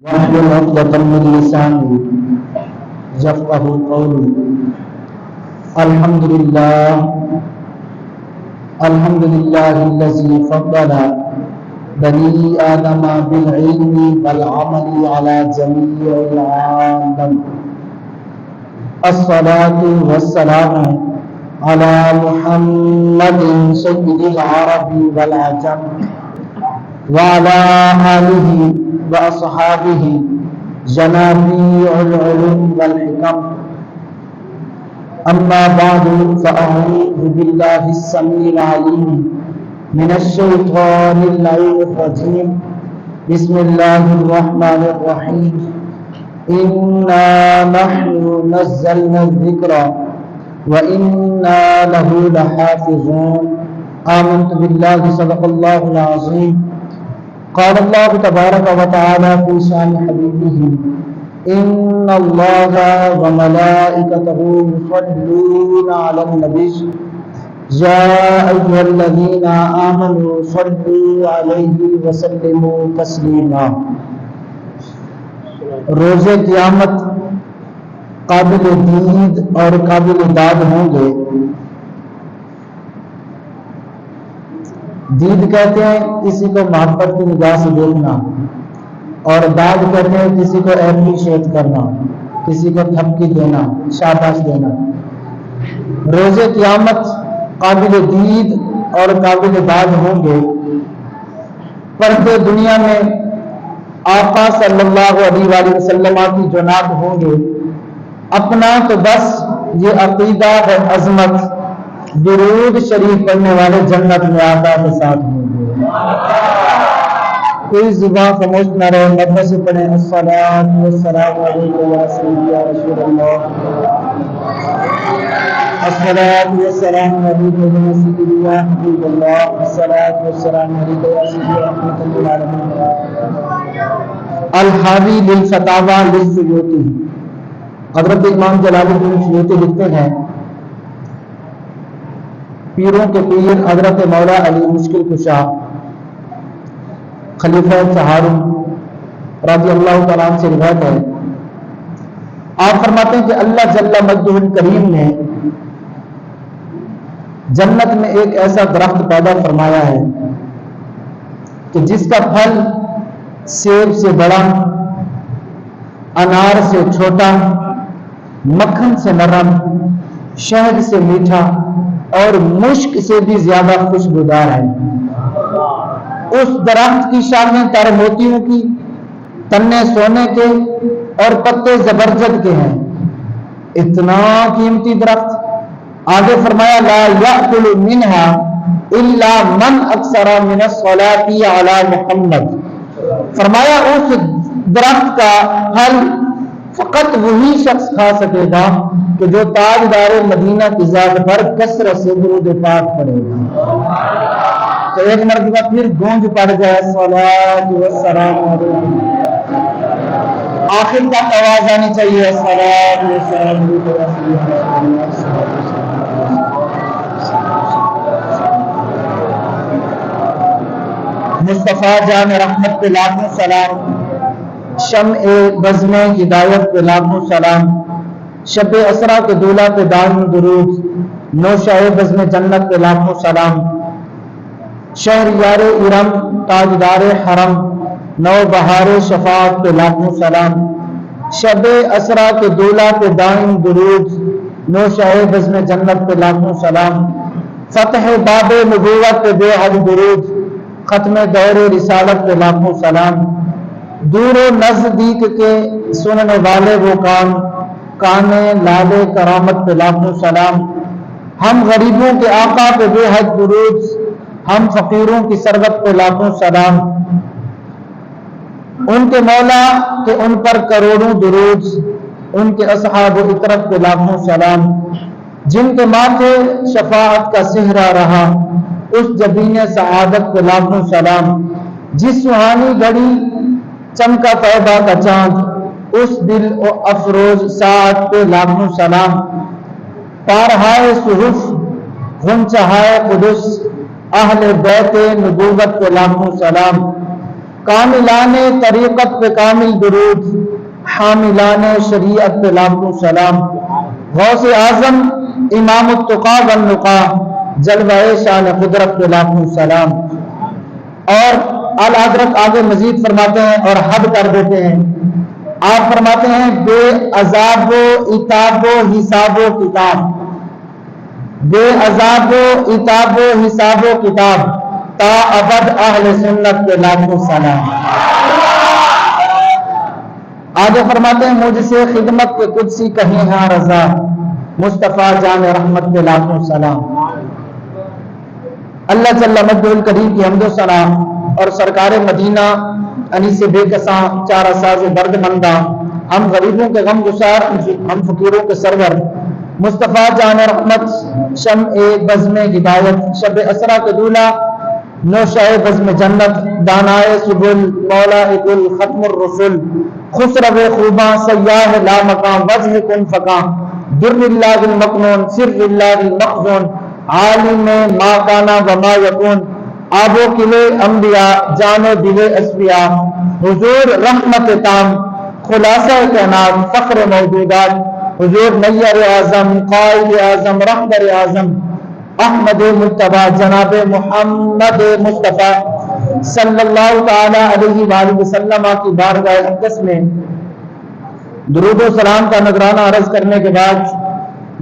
واحلل عقدة من لساني يفقهوا قولي. الحمد لله الذي فضل بني آدم بالعلم والعمل على جميع العالم. الصلاة والسلام على محمد سيد العرب والعجم وعلى آله وأصحابه جنابيع العلوم والحكم. أما بعد فأعوذ بالله السميع العليم من الشيطان اللعين الرجيم. بسم الله الرحمن الرحيم. إنا نحن نزلنا الذكر وإنا له لحافظون. آمنت بالله صدق الله العظيم. قال الله تبارك وتعالى في شان حبيبه إن الله وملائكته يصلون على النبي يا أيها الذين آمنوا صلوا عليه وسلموا تسليما. روز قیامت قابل دید اور قابل داد ہوں گے. دید کہتے ہیں کسی کو محبت کی نگاہ سے دیکھنا، اور داد کہتے ہیں کسی کو اپریشیٹ کرنا، کسی کو تھپکی دینا، شاباش دینا. روز قیامت قابل دید اور قابل داد ہوں گے. پردے دنیا میں آقا صلی اللہ علیہ وآلہ وسلم کی جو نات ہوں گے، اپنا تو بس یہ عقیدہ اور عظمت درود شریف پڑھنے والے جنت میں آقا کے ساتھ ہوں گے. کوئی زبان خاموش نہ رہے، مدد سے پڑھیں الصلاۃ والسلام علیکم یا رسول اللہ. الصلاۃ والسلام علیکم یا حبیب اللہ. الصلاۃ والسلام علیکم یا رحمۃ للعالمین. الحاوی للفتاوی للسیوطی. حضرت امام جلال الدین سیوطی لکھتے ہیں، پیروں کے پیر حضرت مولا علی مشکل کشا خلیفہ چہارم رضی اللہ تعالیٰ عنہ سے روایت ہے. آپ فرماتے ہیں کہ اللہ جل مجدہ الکریم نے جنت میں ایک ایسا درخت پیدا فرمایا ہے کہ جس کا پھل سیب سے بڑا، انار سے چھوٹا، مکھن سے نرم، شہد سے میٹھا اور مشک سے بھی زیادہ خوشبودار ہے. اس درخت کی شاخیں تر موتیوں کی، تنے سونے کے اور پتے زبرجد کے ہیں. اتنا قیمتی درخت. آگے فرمایا لا یأکل منها الا من اکثر من الصلاۃ علی محمد. فرمایا اس درخت کا پھل فقط وہی شخص کھا سکے گا کہ جو تاجدار مدینہ کی ذات پر کثرت سے درود پاک پڑھے گا. تو ایک مرتبہ پھر گونج پڑ جائے الصلاۃ والسلام علیکم. آخر تک آواز آنی چاہیے الصلاۃ والسلام علیکم. مصطفیٰ جان رحمت پہ لاکھوں سلام، شمع بزم ہدایت پہ لاکھوں سلام، شب اسرا کے دولہ پہ دائم درود، نوشہ بزم جنت پہ لاکھوں سلام، شہریار ارم تاجدار حرم نو بہار شفاعت پہ لاکھوں سلام، شب اسرا کے دولہ پہ دائم درود، نوشہ بزم جنت پہ لاکھوں سلام، فتح باب نبوت پہ بے حد درود، ختم دور رسالت پہ لاکھوں سلام، دور و نزدیک کے سننے والے وہ کام، کانے لالے کرامت پہ لاکھوں سلام، ہم غریبوں کے آقا پہ بے حد درود، ہم فقیروں کی سربت پہ لاکھوں سلام، ان کے مولا کہ ان پر کروڑوں درود، ان کے اصحاب و اطرت پہ لاکھوں سلام، جن کے ماتھے شفاعت کا صحرا رہا اس جبین سعادت پہ لاکھوں سلام، جس سہانی گھڑی چمکا توبہ کا چاند اس دل و افروز ساعت پہ لاکھوں سلام، پارہائے صحف غنچہائے قدس اہل بیت نبوت پہ لاکھوں سلام، کاملان طریقت پہ کامل درود، حاملان شریعت پہ لاکھوں سلام، غوث اعظم امام التقا والنقا، جلوہ شان قدرت پہ لاکھوں سلام۔ اور اعلیٰ حضرت آگے مزید فرماتے ہیں اور حد کر دیتے ہیں، آپ فرماتے ہیں بے عذاب و عتاب و حساب و کتاب، بے عذاب و عتاب و حساب و کتاب، تا ابد اہل سنت کے لاکھوں سلام۔ آگے فرماتے ہیں مجھ سے خدمت کے قدسی کہیں ہاں رضا، مصطفیٰ جان رحمت کے لاکھوں سلام۔ اللہ جل مجدہ الکریم کی حمد و ثنا اور سرکار مدینہ انیس بے کساں چارہ ساز درد مندہ، ہم غریبوں کے غم گسار، ہم فقیروں کے سرور، مصطفیٰ جان رحمت، شمع بزم ہدایت، شب اسرا کے دولہ، نوشہ بزم جنت، دانائے سبل، مولا گل، ختم الرسل، خسرو خوباں، سیاہ لا مکان، وجہ کن فکاں، در اللہ المکنون، سر اللہ المخزون، عالم ما کانا وما یکون، آب و کلے انبیاء، جان و دل اسفیاء، حضور رحمت تام، خلاصہ کائنات، فخر موجودات، حضور نیر اعظم، قائد اعظم، رہبر اعظم، احمد مجتبی جناب محمد مصطفیٰ صلی اللہ تعالی علیہ وآلہ وسلم کی بارگاہ اقدس میں درود و سلام کا نذرانہ عرض کرنے کے بعد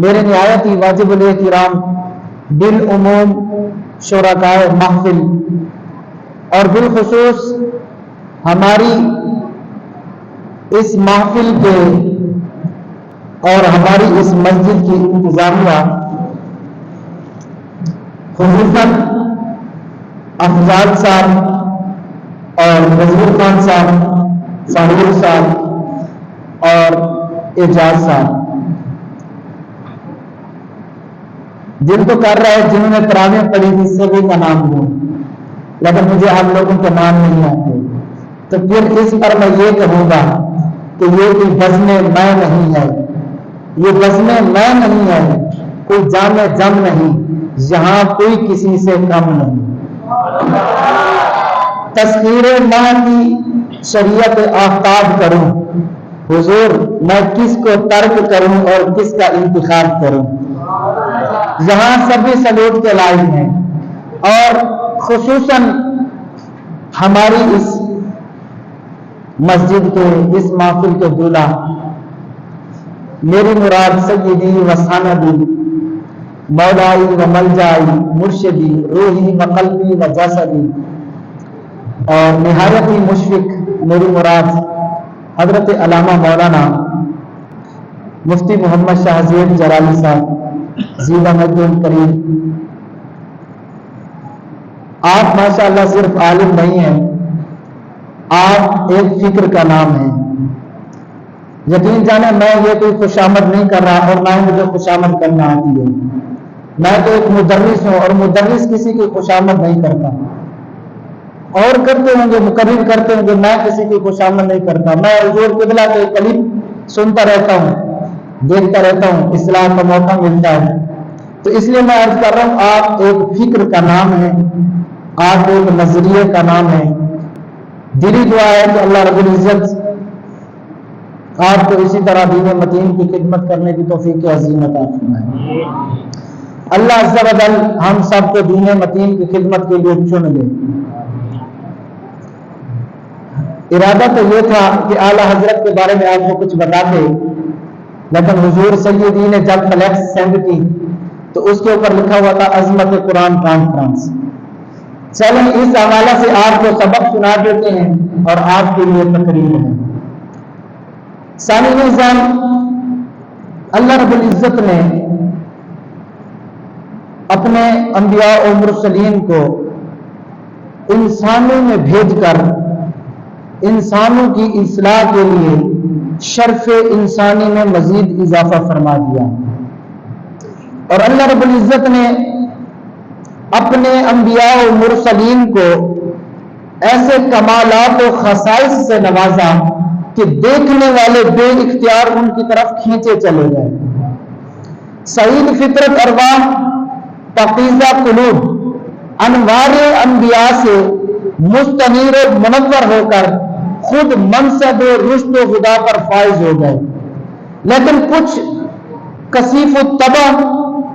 میرے نہایت ہی واجب الاحترام بالعموم شرکائے محفل اور بالخصوص ہماری اس محفل کے اور ہماری اس مسجد کی انتظامیہ، خصوصاً افضال صاحب اور وزیر خان صاحب، فاروق صاحب اور اعجاز صاحب، دل تو کر رہا ہے جنہوں نے تراویح پڑھی تھی سبھی کا نام لوں، لیکن مجھے آپ لوگوں کے نام نہیں آتے، تو پھر اس پر میں یہ کہوں گا کہ یہ کوئی بزم میں نہیں ہے، یہ بزم میں نہیں ہے، کوئی جام جم نہیں، یہاں کوئی کسی سے کم نہیں۔ تذکیر ماہ کی شریعت آفتاب کروں، حضور میں کس کو ترک کروں اور کس کا انتخاب کروں، یہاں سبھی سلوٹ کے لائق ہیں۔ اور خصوصاً ہماری اس مسجد کے اس محفل کے دولہ میری مراد سیدی و سندی، مولائی و ملجائی، مرشدی، روحی و قلبی و جسدی، اور نہایت ہی مشفق میری مراد حضرت علامہ مولانا مفتی محمد شاہ زیب جلالی صاحب زیبا مجد الکریم۔ آپ ماشاءاللہ صرف عالم نہیں ہیں، آپ ایک فکر کا نام ہے۔ یقین جانے میں یہ کوئی خوشامد نہیں کر رہا اور نہ ہی مجھے خوشامد کرنا آتی ہے، میں تو ایک مدرس ہوں اور مدرس کسی کی خوشامد نہیں کرتا، اور کرتے ہوں گے مقرر کرتے ہوں گے، میں کسی کی خوشامد نہیں کرتا، میں حضور قبلہ کے کلیم سنتا رہتا ہوں، دیکھتا رہتا ہوں، اصلاح کا موقع ملتا ہے، تو اس لیے میں عرض کر رہا ہوں آپ ایک فکر کا نام ہے، آپ ایک نظریے کا نام ہے۔ دلی دعا ہے کہ اللہ رب العزت آپ کو اسی طرح دین متین کی خدمت کرنے کی توفیق عظیم عطا فرمائے۔ اللہ عز و جل ہم سب کو دین متین کی خدمت کے لیے چن لے۔ ارادہ تو یہ تھا کہ اعلیٰ حضرت کے بارے میں آپ کو کچھ بتاتے، لیکن حضور سیدی نے جب فلیکس سینڈ کی تو اس کے اوپر لکھا ہوا تھا عظمت قرآن کانفرنس۔ چلیں اس حوالے سے آپ کو سبق سنا دیتے ہیں اور آپ کے لیے تقریر ہے۔ ثانی نظام، اللہ رب العزت نے اپنے انبیاء و مرسلین کو انسانوں میں بھیج کر انسانوں کی اصلاح کے لیے شرف انسانی میں مزید اضافہ فرما دیا، اور اللہ رب العزت نے اپنے انبیاء و مرسلین کو ایسے کمالات و خصائص سے نوازا کہ دیکھنے والے بے اختیار ان کی طرف کھینچے چلے گئے۔ سعید فطرت ارواح، پاکیزہ قلوب، انوار انبیاء سے مستنیر و منور ہو کر خود منصب و رشد و خدا پر فائز ہو گئے، لیکن کچھ کثیف الطبع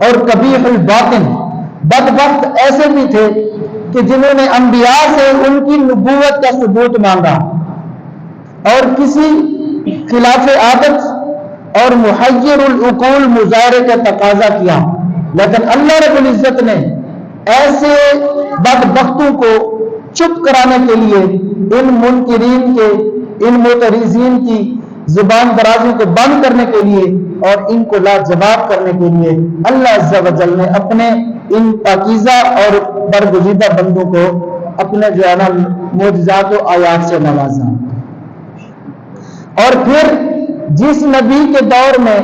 اور قبیح الباطن بدبخت ایسے بھی تھے کہ جنہوں نے انبیاء سے ان کی نبوت کا ثبوت مانگا اور کسی خلاف عادت اور محیر العقول مظاہرے کا تقاضا کیا، لیکن اللہ رب العزت نے ایسے بدبختوں کو چپ کرانے کے لیے ان منکرین کے، ان معترضین کی زبان درازی کو بند کرنے کے لیے اور ان کو لاجواب کرنے کے لیے اللہ عز و جل نے اپنے ان پاکیزہ اور برگزیدہ بندوں کو اپنے جو ہے نا معجزات و آیات سے نوازا۔ اور پھر جس نبی کے دور میں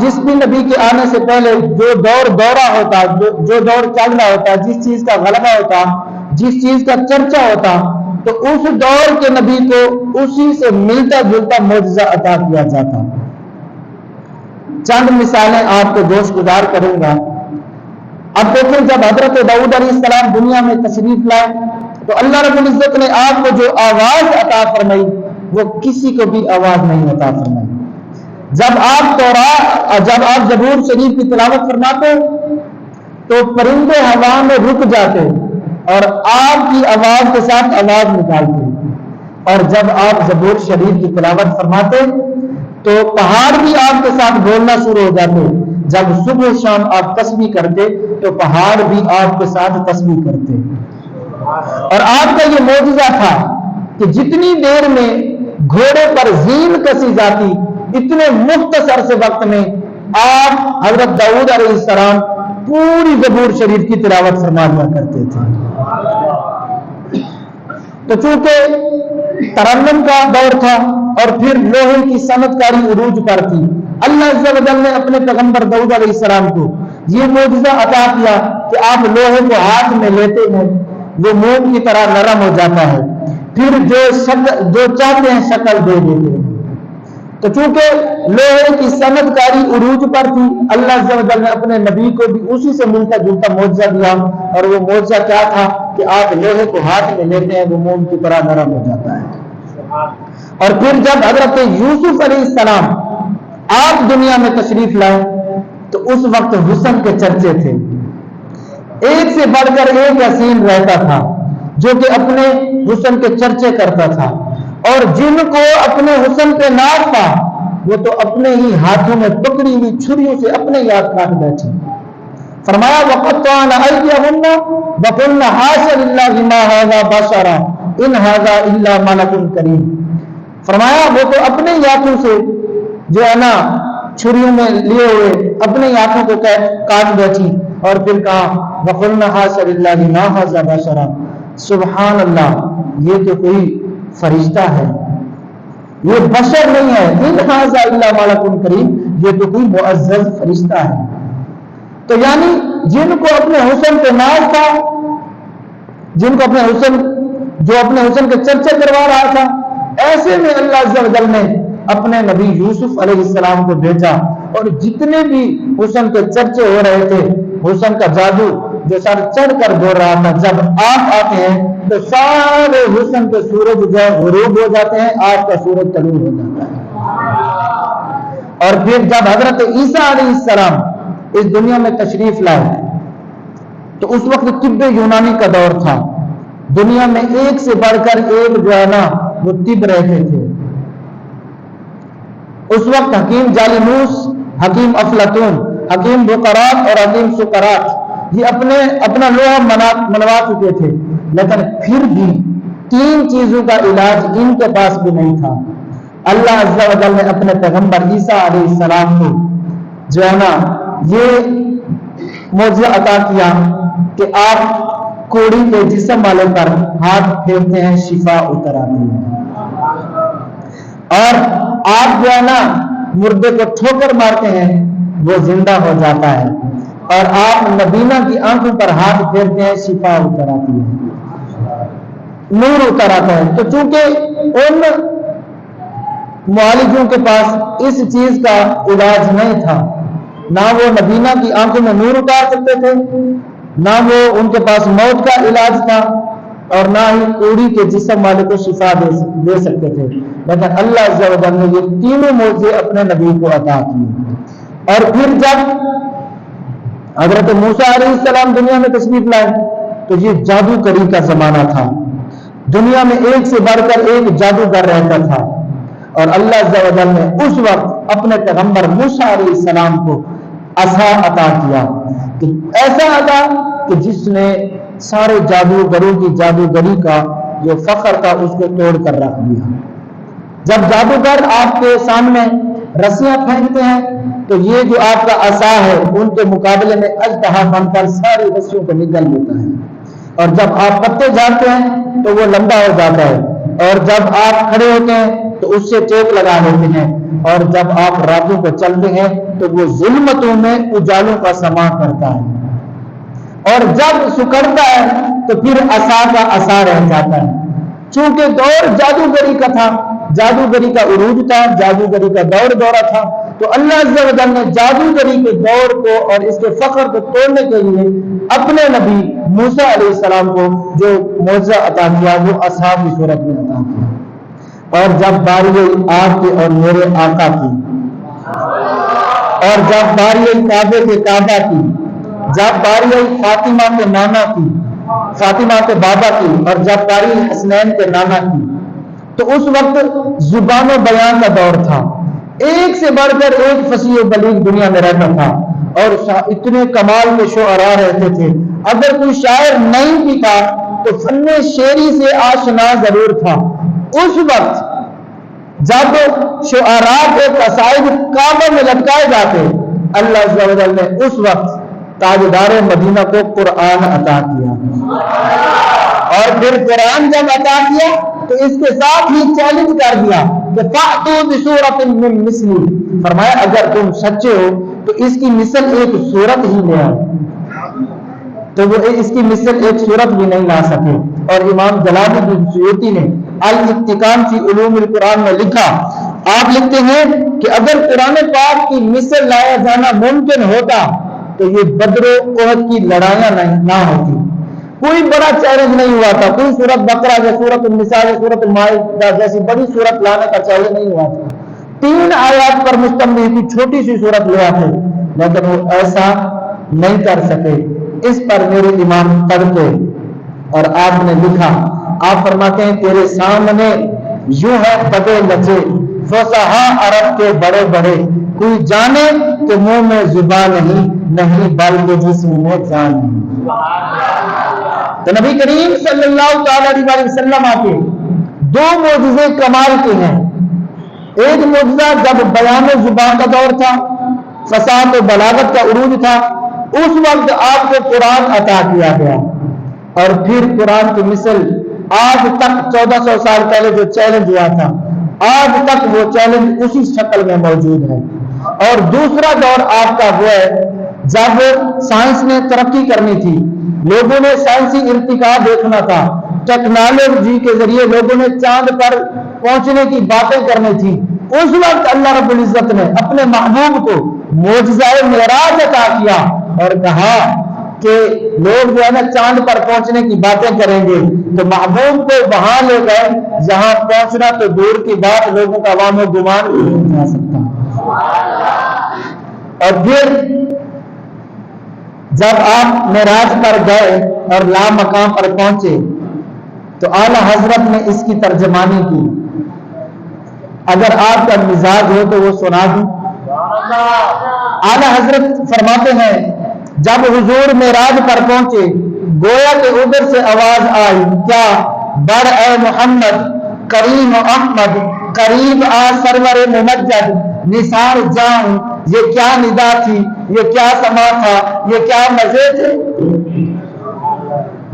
جس بھی نبی کے آنے سے پہلے جو دورہ ہوتا، جو دور چل رہا ہوتا، جس چیز کا غلبہ ہوتا، جس چیز کا چرچا ہوتا، تو اس دور کے نبی کو اسی سے ملتا جلتا معجزہ عطا کیا جاتا۔ چند مثالیں آپ کو گوش گزار کروں گا۔ اب دیکھیں، جب حضرت داؤد علیہ السلام دنیا میں تشریف لائے تو اللہ رب العزت نے آپ کو جو آواز عطا فرمائی وہ کسی کو بھی آواز نہیں عطا فرمائی۔ جب آپ زبور شریف کی تلاوت فرماتے تو پرندے ہوا میں رک جاتے اور آپ کی آواز کے ساتھ آواز نکالتے، اور جب آپ زبور شریف کی تلاوت فرماتے تو پہاڑ بھی آپ کے ساتھ بولنا شروع ہو جاتے، جب صبح شام آپ تسبیح کرتے تو پہاڑ بھی آپ کے ساتھ تسبیح کرتے۔ اور آپ کا یہ معجزہ تھا کہ جتنی دیر میں گھوڑے پر زین کسی جاتی، اتنے مختصر سے وقت میں آپ حضرت داؤد علیہ السلام پوری زبور شریف کی تلاوت فرما دیا کرتے تھے۔ تو چونکہ ترنم کا دور تھا اور پھر لوہے کی صنعت کاری عروج پر تھی، اللہ عز و جل نے اپنے پیغمبر داؤد علیہ السلام کو یہ معجزہ عطا کیا کہ آپ لوہے کو ہاتھ میں لیتے ہیں وہ موم کی طرح نرم ہو جاتا ہے، پھر جو چاہتے ہیں شکل دے دیتے ہیں۔ تو چونکہ لوہے کی صنعت کاری عروج پر تھی، اللہ عز و جل نے اپنے نبی کو بھی اسی سے ملتا جلتا معجزہ دیا، اور وہ معجزہ کیا تھا کہ آپ لوہے کو ہاتھ میں لیتے ہیں وہ موم کی طرح نرم ہو جاتا ہے۔ اور پھر جب حضرت یوسف علیہ السلام آپ دنیا میں تشریف لائے تو اس وقت حسن کے چرچے تھے، ایک سے بڑھ کر ایک حسین رہتا تھا جو کہ اپنے حسن کے چرچے کرتا تھا، اور جن کو اپنے حسن پہ ناز تھا وہ تو اپنے ہی ہاتھوں میں پکڑی ہوئی چھریوں سے اپنے ہی ہاتھ کاٹ بیٹھے۔ فرمایا وَقَطَّعْنَ أَيْدِيَهُنَّ وَقُلْنَ حَاشَ لِلَّهِ مَا هَذَا بَشَرًا إِنْ هَذَا إِلَّا مَلَكٌ كَرِيمٌ۔ فرمایا وہ تو اپنے ہی ہاتھوں سے جو ہے نا چھریوں میں لیے ہوئے اپنے ہی ہاتھوں کو کاٹ بیٹھی، اور پھر کہا وَقُلْنَ حَاشَ لِلَّهِ مَا هَذَا بَشَرًا، سبحان اللہ یہ تو کوئی فرشتہ ہے، یہ بشر نہیں ہے، ان ھذا الا ملک کریم، یہ تو کوئی معزز فرشتہ ہے۔ تو یعنی جن کو اپنے حسن پہ ناز تھا، جن کو اپنے حسن، جو اپنے حسن کے چرچے کروا رہا تھا، ایسے میں اللہ عز و جل نے اپنے نبی یوسف علیہ السلام کو بھیجا، اور جتنے بھی حسن کے چرچے ہو رہے تھے، حسن کا جادو جو سر چڑھ کر بول رہا تھا، جب آپ آتے ہیں تو سارے حسن کے سورج جو غروب ہو جاتے ہیں، آپ کا سورج طلوع ہو جاتا ہے۔ اور پھر جب حضرت عیسیٰ علیہ السلام اس دنیا میں تشریف لائے تو اس وقت طب یونانی کا دور تھا، دنیا میں ایک سے بڑھ کر ایک جو ہے نا وہ طب رہتے تھے۔ اس وقت حکیم جالینوس، حکیم افلاطون، حکیم بقراط اور حکیم سقراط یہ اپنا لوہا منوا چکے تھے، لیکن پھر بھی تین چیزوں کا علاج ان کے پاس بھی نہیں تھا۔ اللہ عز و جل نے اپنے پیغمبر عیسیٰ علیہ السلام کو جو ہے نا یہ معجزہ عطا کیا کہ آپ کوڑی کے جسم والے پر ہاتھ پھیرتے ہیں، شفا اتر آتی ہے، اور آپ جو ہے نا مردے کو ٹھوکر مارتے ہیں وہ زندہ ہو جاتا ہے، اور آپ نبینا کی آنکھوں پر ہاتھ پھیرتے ہیں، شفا اتر آتی ہے، نور اتر آتا ہے۔ تو چونکہ ان معالجوں کے پاس اس چیز کا علاج نہیں تھا، نہ وہ نبینا کی آنکھوں میں نور اتار سکتے تھے، نہ وہ ان کے پاس موت کا علاج تھا، اور نہ ہی کوڑی کے جسم والے کو شفا دے سکتے تھے، لیکن اللہ عز و جل نے یہ تینوں معجزے اپنے نبی کو عطا کیے۔ اور پھر جب حضرت موسیٰ علیہ السلام دنیا میں تشریف لائے تو یہ جادوگری کا زمانہ تھا، دنیا میں ایک سے بڑھ کر ایک جادوگر رہتا تھا، اور اللہ عز و جل نے اس وقت اپنے پیغمبر موسیٰ علیہ السلام کو عصا عطا کیا، کہ ایسا عطا کہ جس نے سارے جادوگروں کی جادوگری کا جو فخر تھا اس کو توڑ کر رکھ دیا۔ جب جادوگر آپ کے سامنے رسیاں پھینکتے ہیں تو یہ جو آپ کا عصا ہے ان کے مقابلے میں اژدہا بن کر ساری رسیوں کو نگل لیتا ہے، اور جب آپ پتے جھاڑتے ہیں تو وہ لمبا ہو جاتا ہے، اور جب آپ کھڑے ہوتے ہیں تو اس سے ٹیک لگا لیتے ہیں، اور جب آپ راتوں کو چلتے ہیں تو وہ ظلمتوں میں اجالوں کا سما کرتا ہے، اور جب سکڑتا ہے تو پھر عصا کا عصا رہ جاتا ہے۔ چونکہ دور جادوگری کا تھا، جادوگری کا عروج تھا، جادوگری کا دور دورہ تھا، تو اللہ عز و جل نے جادوگری کے دور کو اور اس کے فخر کو توڑنے کے لیے اپنے نبی موسیٰ علیہ السلام کو جو معجزہ عطا کیا وہ عصا کی صورت میں عطا کیا۔ اور جب باری ہوئی آپ کے اور میرے آقا کی، اور جب باری ہوئی کعبے کے کعبہ کی، جب باری ہوئی فاطمہ کے نانا کی، فاطمہ کے بابا کی، اور جب باری ہوئی حسنین کے نانا کی، تو اس وقت زبان و بیان کا دور تھا، ایک سے بڑھ کر ایک فصیح و بلیغ دنیا میں رہتا تھا، اور اتنے کمال کے شعراء رہتے تھے، اگر کوئی شاعر نہیں بھی تھا تو فن شعری سے آشنا ضرور تھا۔ اس وقت جب شعراء کے قصائد کعبہ میں لٹکائے جاتے، اللہ عز و جل نے اس وقت تاجدار مدینہ کو قرآن عطا کیا، اور پھر قرآن جب عطا کیا تو اس کے ساتھ ہی چیلنج کر دیا کہ فَأْتُوا بِسُورَةٍ مِّن مِّثْلِهِ، فرمایا اگر تم سچے ہو تو اس کی مثل ایک سورت ہی لے آؤ، تو وہ اس کی مثل ایک سورت بھی نہیں لا سکے۔ اور امام جلال الدین سیوطی نے الاتقان فی علوم القرآن میں لکھا، آپ لکھتے ہیں کہ اگر قرآن پاک کی مثل لایا جانا ممکن ہوتا تو یہ بدر و احد کی لڑائیاں نہ ہوتی، کوئی بڑا چیلنج نہیں ہوا تھا، کوئی سورت بقرہ یا سورت النساء یا سورت المائدہ جیسی بڑی سورت لانے کا چیلنج نہیں ہوا تھا، 3 آیات پر مشتمل کی چھوٹی سی سورت لے آتے، لیکن وہ ایسا نہیں کر سکے۔ اس پر میرے امام پڑھتے اور آپ نے لکھا، آپ فرماتے ہیں تیرے سامنے یوں ہے بدے لچے فصحا عرب کے بڑے بڑے، کوئی جانے کہ منہ میں زبان نہیں بلکہ جسم میں جان نہیں۔ تو نبی کریم صلی اللہ تعالی علیہ وسلم کے 2 معجزے کمال کے ہیں، ایک معجزہ جب بیان زبان کا دور تھا، فصاحت و بلاغت کا عروج تھا، اس وقت آپ کو قرآن عطا کیا گیا، اور پھر قرآن کی مثل آج تک 1400 سال پہلے جو چیلنج ہوا تھا آج تک وہ چیلنج اسی شکل میں موجود ہے۔ اور دوسرا دور آپ کا وہ ہے جب سائنس نے ترقی کرنی تھی، لوگوں نے سائنسی ارتقاء دیکھنا تھا، ٹیکنالوجی کے ذریعے لوگوں نے چاند پر پہنچنے کی باتیں کرنی تھی، اس وقت اللہ رب العزت نے اپنے محبوب کو معجزہ معراج عطا کیا اور کہا کہ لوگ جو ہے نا چاند پر پہنچنے کی باتیں کریں گے، تو محبوب کو وہاں لے گئے جہاں پہنچنا تو دور کی بات، لوگوں کا وہم و گمان بھی نہیں جا سکتا۔ اور پھر جب آپ معراج پر گئے اور لا مقام پر پہنچے تو اعلی حضرت نے اس کی ترجمانی کی، اگر آپ کا مزاج ہو تو وہ سنا دوں۔ اعلی حضرت فرماتے ہیں جب حضور معراج پر پہنچے گویا کہ ادھر سے آواز آئی، کیا بڑھ اے محمد کریم و احمد، قریب آ سرور ممجد، نثار جاؤں، یہ کیا ندا تھی، یہ کیا سما تھا، یہ کیا مزے تھے۔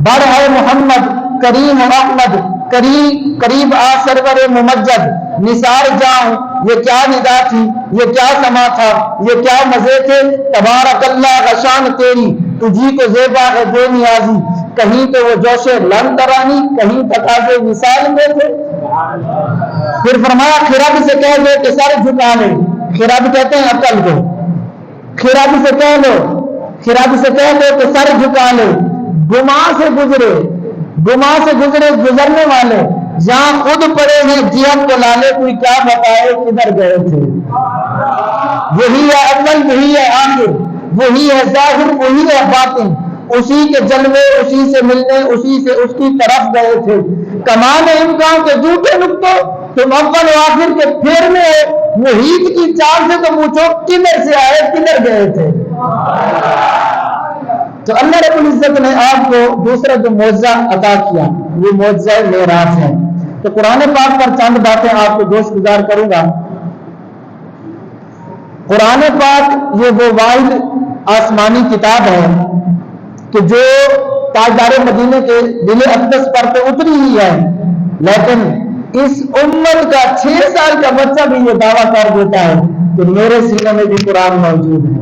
بڑھ اے محمد کریم و احمد، قریب آ سرور ممجد، نثار جاؤں، یہ کیا ندا تھی، یہ کیا سما تھا، یہ کیا مزے تھے۔ تبارک اللہ غشان تیری، تجھی کو زیبا ہے بے نیازی، کہیں تو وہ جوش لن ترانی، کہیں تقاضے مثال میں تھے۔ پھر فرمایا خراب سے کہہ دو کہ سر جھکا لے، خراب کہتے ہیں عقل کو، خراب سے کہہ دو، خراب سے کہہ دو کہ سر جھکا لے، گما سے گزرے گما سے گزرنے والے جہاں خود پڑے ہیں جہت کو لالے، کوئی کیا بتائے کدھر گئے تھے۔ وہی ہے اول، وہی ہے آخر، وہی ہے ظاہر، وہی ہے باطن، اسی کے جلوے، اسی سے ملنے، اسی سے اس کی طرف گئے تھے۔ کمان امکان کے جھوٹے نقطوں، تم اول و آخر کے پھیرنے ہو، محیط کی چال سے تو پوچھو کدھر سے آئے کدھر گئے تھے۔ تو اللہ رب العزت نے آپ کو دوسرا جو معجزہ عطا کیا وہ معجزہ معراج ہے۔ تو قرآن پاک پر چند باتیں آپ کو گوش گزار کروں گا۔ قرآن پاک یہ وہ واحد آسمانی کتاب ہے کہ جو تاجدار مدینے کے دل اقدس پر تو اتری ہی ہے، لیکن اس امت کا 6 سال کا بچہ بھی یہ دعویٰ کر دیتا ہے کہ میرے سینے میں بھی قرآن موجود ہے۔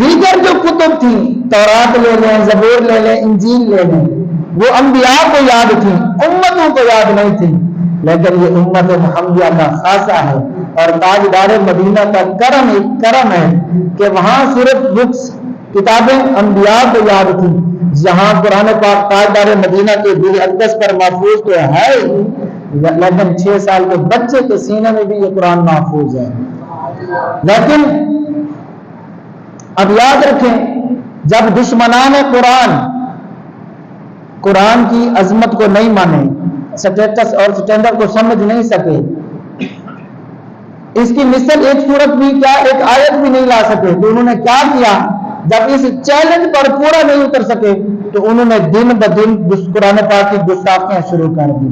دیگر جو کتب تھی، تورات لے لیں، زبور لے لیں، انجیل لے لیں، وہ انبیاء کو یاد تھی، امتوں کو یاد نہیں تھی، لیکن یہ امت محمدیہ کا خاصہ ہے اور تاجدار مدینہ کا کرم ہے کہ وہاں صرف بکس کتابیں انبیاء کو یاد تھی، جہاں قرآن پاک تاجدار مدینہ کے دل اقدس پر محفوظ تو ہے، لیکن 6 سال کے بچے کے سینے میں بھی یہ قرآن محفوظ ہے۔ لیکن اب یاد رکھیں، جب دشمنان قرآن کی عظمت کو نہیں مانے، سٹیٹس اور سٹینڈرڈ کو سمجھ نہیں سکے، اس کی مثل ایک صورت بھی کیا ایک آیت بھی نہیں لا سکے، تو انہوں نے کیا کیا؟ جب اس چیلنج پر پورا نہیں اتر سکے تو انہوں نے دن بدن قرآن پاک کی گستاخیاں شروع کر دی،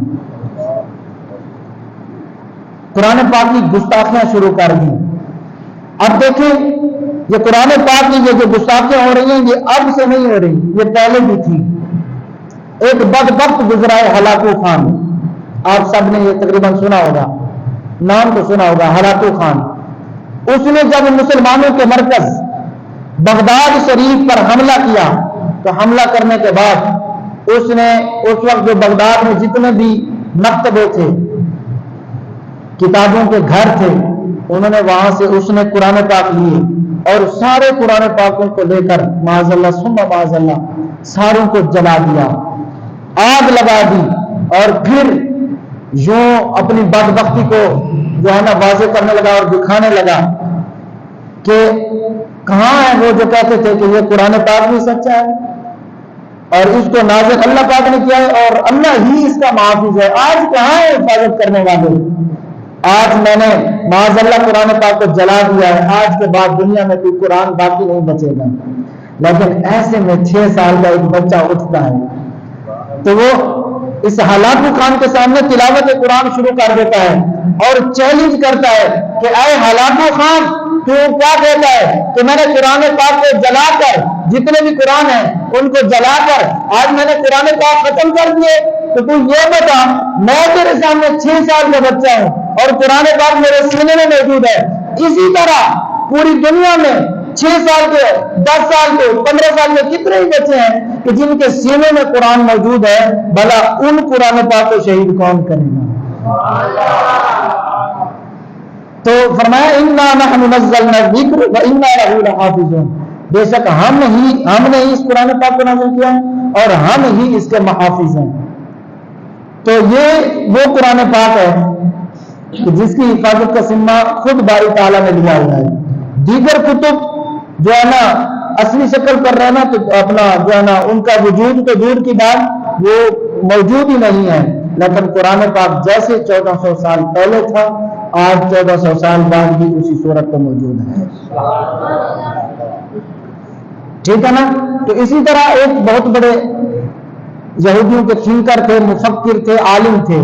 قرآن پاک کی گستاخیاں شروع کر دی۔ اب دیکھیں، یہ قرآن پاک کی یہ جو گستاخیاں ہو رہی ہیں یہ اب سے نہیں ہو رہی، یہ پہلے بھی تھی۔ ایک بدبخت گزرا ہے ہلاکو خان، آپ سب نے یہ تقریباً سنا ہوگا، نام تو سنا ہوگا، ہلاکو خان۔ اس نے جب مسلمانوں کے مرکز بغداد شریف پر حملہ کیا تو حملہ کرنے کے بعد اس وقت جو بغداد میں جتنے بھی مکتبے تھے، کتابوں کے گھر تھے، انہوں نے وہاں سے اس نے قرآن پاک لیے اور سارے قرآن پاکوں کو لے کر معاذ اللہ ثم معاذ اللہ ساروں کو جلا دیا، آگ لگا دی، اور پھر یوں اپنی بدبختی کو جو ہے نا واضح کرنے لگا اور دکھانے لگا کہ کہاں ہے وہ جو کہتے تھے کہ یہ قرآن پاک بھی سچا ہے اور اس کو نازل اللہ پاک نے کیا ہے اور اللہ ہی اس کا محافظ ہے۔ آج کہاں ہے حفاظت کرنے والے؟ آج میں نے معاذ اللہ قرآن پاک کو جلا دیا ہے، آج کے بعد دنیا میں کوئی قرآن باقی نہیں بچے گا۔ لیکن ایسے میں 6 سال کا ایک بچہ اٹھتا ہے تو وہ اس ہلاکو خان کے سامنے تلاوت قرآن شروع کر دیتا ہے اور چیلنج کرتا ہے کہ اے ہلاکو خان، تو کیا کہتا ہے کہ میں نے قرآن پاک کو جلا کر، جتنے بھی قرآن ہیں ان کو جلا کر آج میں نے قرآن پاک ختم کر دیے، تو تو یہ بتا، میں تیرے سامنے 6 سال کا بچہ ہوں اور قرآن پاک میرے سینے میں موجود ہے۔ اسی طرح پوری دنیا میں 6 سال کے، 10 سال کے، 15 سال کے کتنے ہی بچے ہیں کہ جن کے سینے میں قرآن موجود ہے، بھلا ان قرآن پاک کو شہید کون کرے گا؟ تو فرمایا اِنَّا نَحْنُ نَزَّلْنَا الذِّكْرَ وَإِنَّا لَهُ لَحَافِظُونَ، بے شک ہم نے ہی اس قرآن پاک کو نازل کیا اور ہم ہی اس کے محافظ ہیں۔ تو یہ وہ قرآن پاک ہے کہ جس کی حفاظت کا ذمہ خود باری تعالیٰ نے لیا ہوا ہے۔ دیگر کتب جو ہے نا اصلی شکل پر رہنا تو اپنا جو ہے نا ان کا وجود تو دور کی بات، وہ موجود ہی نہیں ہے، لیکن قرآن پاک جیسے 1400 سال پہلے تھا آج 1400 سال بعد بھی اسی صورت پر موجود ہے۔ ٹھیک ہے نا؟ تو اسی طرح ایک بہت بڑے یہودیوں کے تھنکر تھے، مفکر تھے، عالم تھے،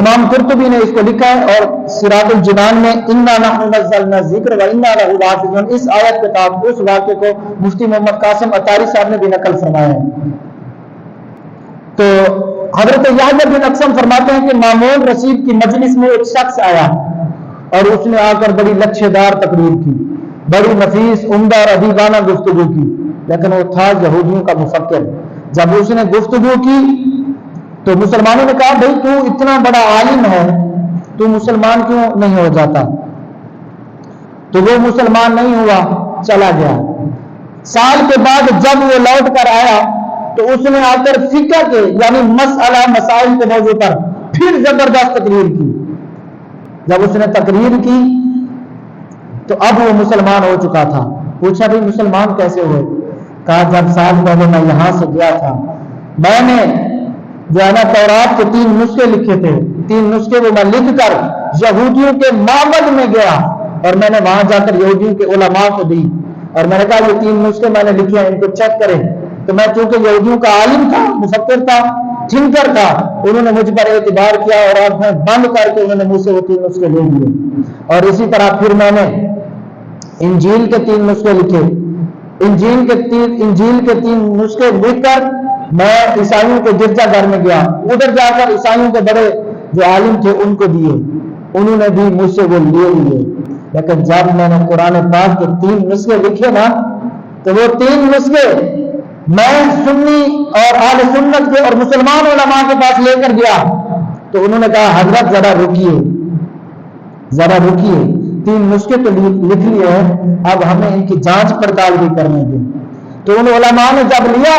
امام قرطبی نے اس کو لکھا ہے اور سراج الجنان میں اِنَّا نَحْنُ نَزَّلْنَا الذِّكْرَ وَإِنَّا لَهُ لَحَافِظُونَ، اس آیت کے تحت اس واقعے کو مفتی محمد قاسم عطاری صاحب نے بھی نقل فرمایا ہے۔ تو حضرت یحییٰ بن اقسم فرماتے ہیں کہ مامون رشید کی مجلس میں ایک شخص آیا اور اس نے آ کر بڑی لچھے دار تقریر کی، بڑی نفیس، عمدہ اور ادیبانہ گفتگو کی، لیکن وہ تھا یہودیوں کا مفکر۔ جب اس نے گفتگو کی تو مسلمانوں نے کہا بھائی تو اتنا بڑا عالم ہے، تو مسلمان کیوں نہیں ہو جاتا؟ تو وہ مسلمان نہیں ہوا، چلا گیا۔ سال کے بعد جب وہ لوٹ کر آیا تو اس نے آ کر فقہ کے یعنی مسئلہ مسائل کے موضوع پر پھر زبردست تقریر کی. جب اس نے تقریر کی تو اب وہ مسلمان ہو چکا تھا. پوچھا بھی مسلمان کیسے ہوئے؟ کہا جب سال پہلے میں یہاں سے گیا تھا, میں نے جو ہے نا تورات کے 3 نسخے لکھے تھے, 3 نسخے وہ میں لکھ کر یہودیوں کے معبد میں گیا اور میں نے وہاں جا کر یہودیوں کے علماء کو دی اور میں نے کہا یہ 3 نسخے میں نے لکھے ہیں, ان کو چیک کریں. تو میں چونکہ یہودیوں کا عالم تھا, مفکر تھا, تھنکر تھا, انہوں نے مجھ پر اعتبار کیا اور آنکھیں بند کر کے انہوں نے مجھ سے وہ 3 نسخے لے لیے. اور اسی طرح پھر میں نے انجیل کے 3 نسخے لکھے. انجیل کے 3 نسخے لکھ کر میں عیسائیوں کے گرجا گھر میں گیا, ادھر جا کر عیسائیوں کے بڑے جو عالم تھے ان کو دیے, انہوں نے بھی مجھ سے وہ لیے. لیکن جب میں نے قرآن پاک کے 3 نسخے لکھے نا تو وہ 3 نسخے میں سنی اور اہل سنت کے اور مسلمان علماء کے پاس لے کر گیا تو انہوں نے کہا حضرت ذرا رکیے, 3 نسخے تو لکھ لیے ہیں, اب ہمیں ان کی جانچ پڑتال بھی کرنے دیں. تو ان علماء نے جب لیا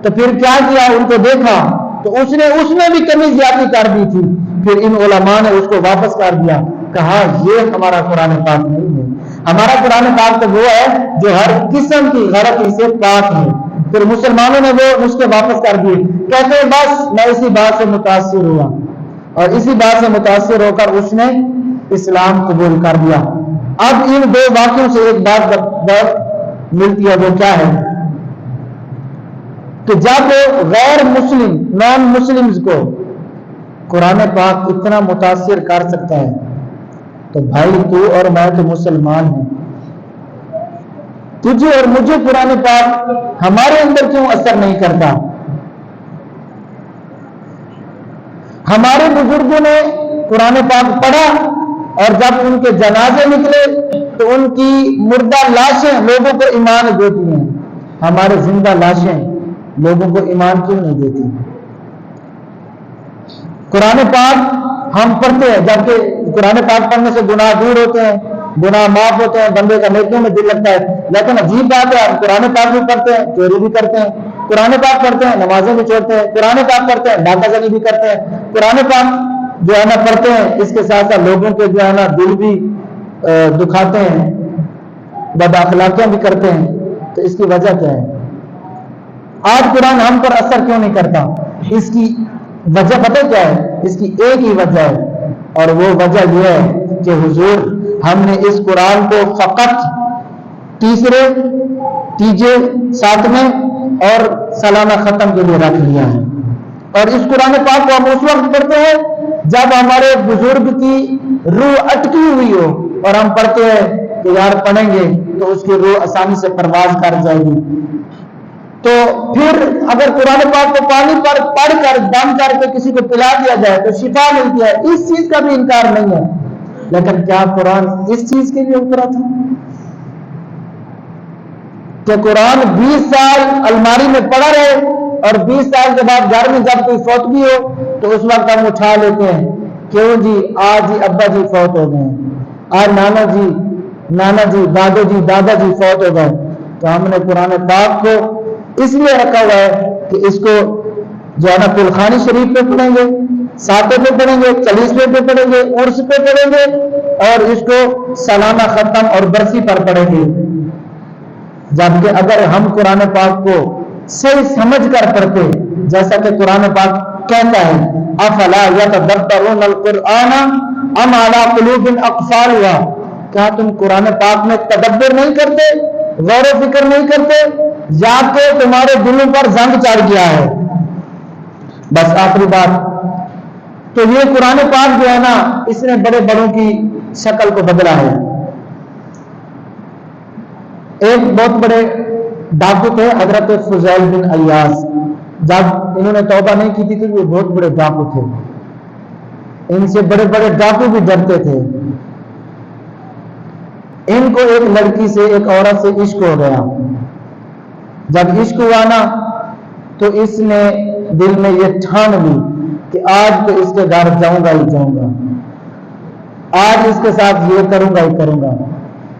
تو پھر کیا کیا, ان کو دیکھا تو اس نے بھی کمی زیادتی کر دی تھی. پھر ان علماء نے اس کو واپس کر دیا, کہا یہ ہمارا قرآن پاک نہیں ہے, ہمارا قرآن پاک تو وہ ہے جو ہر قسم کی غلطی سے پاک ہے. پھر مسلمانوں نے وہ اس کے واپس کر دیے, کہتے ہیں بس میں اسی بات سے متاثر ہوا اور اسی بات سے متاثر ہو کر اس نے اسلام قبول کر دیا. اب ان 2 واقعوں سے ایک بات ملتی ہے, وہ کیا ہے کہ جب غیر مسلم نان مسلمز کو قرآن پاک اتنا متاثر کر سکتا ہے تو بھائی تو اور میں تو مسلمان ہوں, تجھے اور مجھے قرآن پاک ہمارے اندر کیوں اثر نہیں کرتا؟ ہمارے بزرگوں نے قرآن پاک پڑھا اور جب ان کے جنازے نکلے تو ان کی مردہ لاشیں لوگوں کو ایمان دیتی ہیں, ہمارے زندہ لاشیں لوگوں کو ایمان کیوں نہیں دیتی؟ قرآن پاک ہم پڑھتے ہیں, جبکہ قرآن پاک پڑھنے سے گناہ دور ہوتے ہیں, گناہ معاف ہوتے ہیں, بندے کا نیکیوں میں دل لگتا ہے. لیکن عجیب بات ہے, ہم قرآن پاک بھی پڑھتے ہیں, چوری بھی کرتے ہیں, قرآن پاک پڑھتے ہیں, نمازیں بھی چھوڑتے ہیں, قرآن پاک پڑھتے ہیں, ڈاکہ زنی بھی کرتے ہیں, قرآن پاک جو ہے نا پڑھتے ہیں, اس کے ساتھ ساتھ لوگوں کے جو ہے نا دل بھی دکھاتے ہیں, بد اخلاقیاں بھی کرتے ہیں. تو اس کی وجہ کیا ہے؟ آج قرآن ہم پر اثر کیوں نہیں کرتا؟ اس کی وجہ پتہ کیا ہے؟ اس کی ایک ہی وجہ ہے, اور وہ وجہ یہ ہے کہ حضور ہم نے اس قرآن کو فقط تیسرے, تیجے, 7ویں اور سالانہ ختم کے لیے رکھ لیا ہے. اور اس قرآن پاک کو ہم اس وقت پڑھتے ہیں جب ہمارے بزرگ کی روح اٹکی ہوئی ہو اور ہم پڑھتے ہیں کہ یار پڑھیں گے تو اس کی روح آسانی سے پرواز کر جائے گی. تو پھر اگر قرآن پاک کو پانی پر پڑھ کر دم کر کے کسی کو پلا دیا جائے تو شفا ملتی ہے, اس چیز کا بھی انکار نہیں ہے. لیکن کیا قرآن اس چیز کے لیے اترا تھا کہ قرآن 20 سال الماری میں پڑا رہے اور 20 سال کے بعد گھر میں جب کوئی فوت بھی ہو تو اس وقت ہم اٹھا لیتے ہیں, کیوں جی آج ہی ابا جی فوت ہو گئے, آج نانا جی دادا جی فوت ہو گئے. تو ہم نے قرآن پاک کو اس لیے رکھا ہوا ہے کہ اس کو جو ہے نا پلخانی شریف پہ پڑھیں گے, ساتوں پہ پڑھیں گے, چالیسویں پہ پڑھیں گے, عرس پہ پڑھیں گے اور اس کو سالانہ ختم اور برسی پر پڑھیں گے. جبکہ اگر ہم قرآن پاک کو صحیح سمجھ کر پڑھتے, جیسا کہ قرآن پاک کہتا ہے افلا یتدبرون القرآن ام علی قلوب اقفالها, کیا تم قرآن پاک میں تدبر نہیں کرتے, غور و فکر نہیں کرتے, یا کہ تمہارے دلوں پر زنگ چڑھ گیا ہے؟ بس آخری بات, تو یہ قرآن پاک جو ہے نا اس نے بڑے بڑوں کی شکل کو بدلا ہے. ایک بہت بڑے ڈاکو تھے حضرت فضیل بن ایاس, جب انہوں نے توبہ نہیں کی تھی وہ بہت بڑے ڈاکو تھے, ان سے بڑے بڑے ڈاکو بھی ڈرتے تھے. ان کو ایک لڑکی سے, ایک عورت سے عشق ہو گیا. جب عشق ہوا نا تو اس نے دل میں یہ ٹھان لی کہ آج تو اس کے گھر جاؤں گا ہی جاؤں گا, آج اس کے ساتھ یہ کروں گا ہی کروں گا.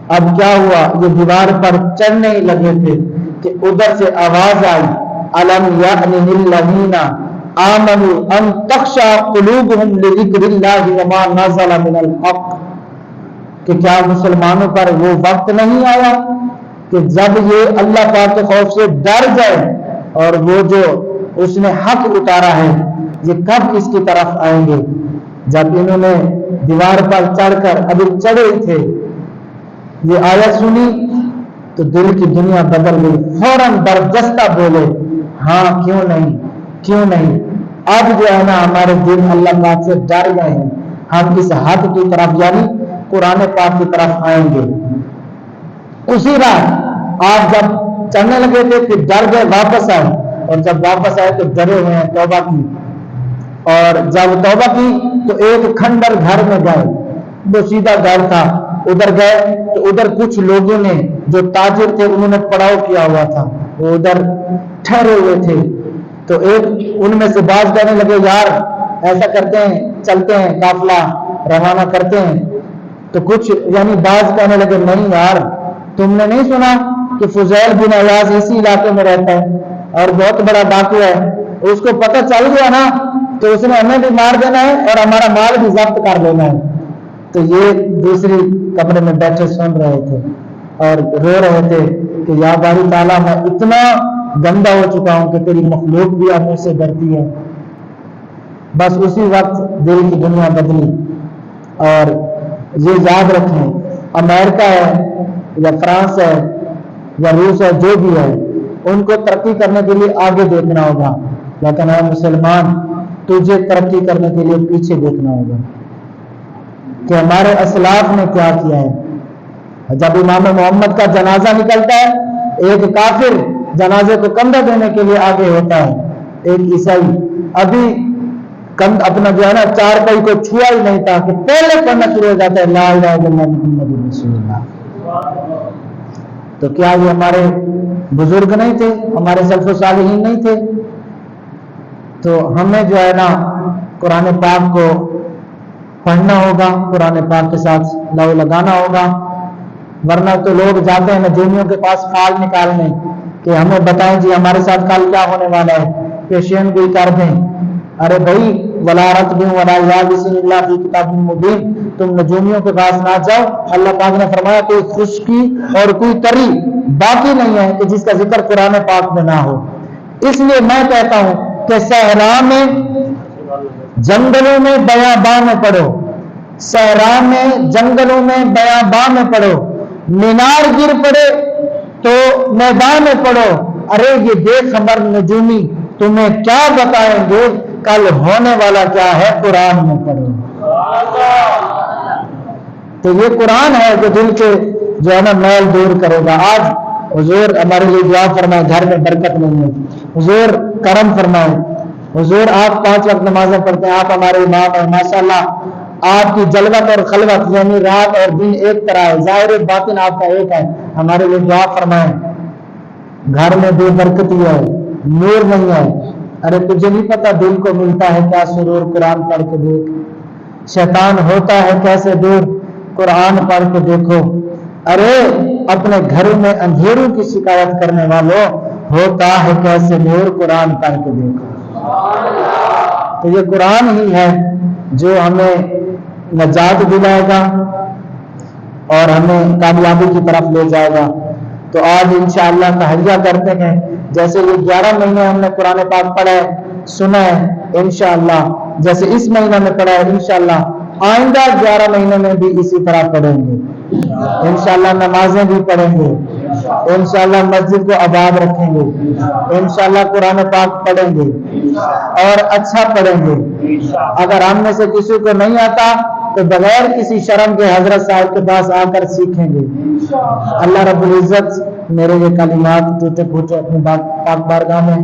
اب کیا ہوا، یہ دیوار پر چڑھنے ہی لگے تھے کہ ادھر سے آواز آئی، الم یأن للذین آمنوا ان تخشع قلوبهم لذکر اللہ وما نزل من الحق، کہ کیا مسلمانوں پر وہ وقت نہیں آیا کہ جب یہ اللہ پاک کے خوف سے ڈر جائے، اور وہ جو اس نے حق اتارا ہے یہ کب اس کی طرف آئیں گے۔ جب انہوں نے دیوار پر چڑھ کر ابھی چڑھے تھے یہ آیت سنی تو دل کی دنیا بدل گئی، فوراً برجستہ بولے ہاں کیوں نہیں، کیوں نہیں، اب جو ہے نا ہمارے دل اللہ پاک سے ڈر گئے ہیں، ہم اس حق کی طرف یعنی قرآن پاک کی طرف آئیں گے۔ اسی رات آپ جب چلنے لگے تھے کہ ڈر گئے، واپس آئے، اور جب واپس آئے تو ڈرے ہوئے ہیں، توبہ کی، اور جب توبہ کی تو ایک کھنڈر گھر میں گئے، وہ سیدھا گھر تھا، ادھر گئے تو ادھر کچھ لوگوں نے جو تاجر تھے انہوں نے پڑاؤ کیا ہوا تھا، وہ ادھر ٹھہرے ہوئے تھے، تو ایک ان میں سے باز کہنے لگے یار ایسا کرتے ہیں، چلتے ہیں، قافلہ روانہ کرتے ہیں، تو کچھ یعنی باز کہنے لگے نہیں یار تم نے نہیں سنا کہ فضیل بن عیاض اسی علاقے میں رہتا ہے اور بہت بڑا ڈاکو ہے، اس کو پتہ چل گیا نا تو اس نے ہمیں بھی مار دینا ہے اور ہمارا مال بھی ضبط کر لینا ہے۔ تو یہ دوسری کمرے میں بیٹھے سن رہے تھے اور رو رہے تھے کہ یا باری تعالیٰ میں اتنا گندا ہو چکا ہوں کہ تیری مخلوق بھی اب مجھ سے ڈرتی ہے۔ بس اسی وقت دل کی دنیا بدلی۔ اور یہ یاد رکھیں، امریکہ ہے یا فرانس ہے یا روس ہے، جو بھی ہے، ان کو ترقی کرنے کے لیے آگے دیکھنا ہوگا، لیکن اے مسلمان تجھے ترقی کرنے کے لیے پیچھے دیکھنا ہوگا کہ ہمارے اسلاف نے کیا کیا ہے۔ جب امام محمد کا جنازہ نکلتا ہے، ایک کافر جنازے کو کندھا دینے کے لیے آگے ہوتا ہے، ایک عیسائی ابھی اپنا جو ہے نا چار پائی کو چھوا ہی نہیں تھا کہ پہلے پڑھنا شروع ہو جاتا ہے لا الہ الا اللہ محمد رسول اللہ۔ تو کیا یہ ہمارے بزرگ نہیں تھے، ہمارے سلف و صالحین نہیں تھے؟ تو ہمیں جو ہے نا قرآن پاک کو پڑھنا ہوگا، قرآن پاک کے ساتھ لو لگانا ہوگا، ورنہ تو لوگ جاتے ہیں نجومیوں کے پاس فال نکالنے کہ ہمیں بتائیں جی ہمارے ساتھ کل کیا ہونے والا ہے، پیشین گوئی کر دیں۔ ارے بھائی ولا رتب ولا یابس الا فی کتاب مبین، تم نجومیوں کے پاس نہ جاؤ، اللہ پاک نے فرمایا کوئی خشکی اور کوئی تری باقی نہیں ہے کہ جس کا ذکر قرآن پاک میں نہ ہو۔ اس لیے میں کہتا ہوں کہ صحرا میں، جنگلوں میں، بیاباں میں پڑھو، صحرا میں، جنگلوں میں، بیاباں میں پڑھو، مینار گر پڑے تو میدان میں پڑھو۔ ارے یہ بے خبر نجومی تمہیں کیا بتائیں گے کل ہونے والا کیا ہے، قرآن میں پڑھو۔ تو یہ قرآن ہے جو دل کے جو ہے نا میل دور کرے گا۔ آج حضور ہمارے لیے دعا فرمائے، گھر میں برکت نہیں ہے، حضور کرم فرمائے، حضور آپ 5 وقت نمازیں پڑھتے ہیں، آپ ہمارے امام ہیں، ماشاءاللہ آپ کی جلوت اور خلوت یعنی رات اور دن ایک طرح ہے، ظاہر باطن آپ کا ایک ہے، ہمارے لیے دعا فرمائیں۔ گھر میں بے برکتی ہے، نور نہیں ہے، ارے تجھے نہیں پتا دل کو ملتا ہے کیا سرور، قرآن پڑھ کے دیکھ، شیطان ہوتا ہے کیسے دور، قرآن پڑھ کے دیکھو۔ ارے اپنے گھروں میں اندھیروں کی شکایت کرنے والوں، ہوتا ہے کیسے نور، قرآن پڑھ کے دیکھو۔ تو یہ قرآن ہی ہے جو ہمیں نجات دلائے گا اور ہمیں کامیابی کی طرف لے جائے گا۔ تو آج انشاءاللہ تحریہ کرتے ہیں، جیسے یہ 11 مہینے ہم نے قرآن پاک پڑھا ہے، سنا ہے، انشاءاللہ جیسے اس مہینہ میں پڑھا ہے، انشاءاللہ آئندہ 11 مہینے میں بھی اسی طرح پڑھیں گے، انشاءاللہ نمازیں بھی پڑھیں گے، انشاءاللہ مسجد کو آباد رکھیں گے، انشاءاللہ قرآن پاک پڑھیں گے اور اچھا پڑھیں گے۔ اگر ہم میں سے کسی کو نہیں آتا تو بغیر کسی شرم کے حضرت صاحب کے پاس آ کر سیکھیں گے۔ اللہ رب العزت میرے یہ کلمات ٹوٹے پھوٹے اپنی پاک بارگاہ میں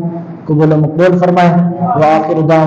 قبول و مقبول فرمائے۔ وآخر دعوانا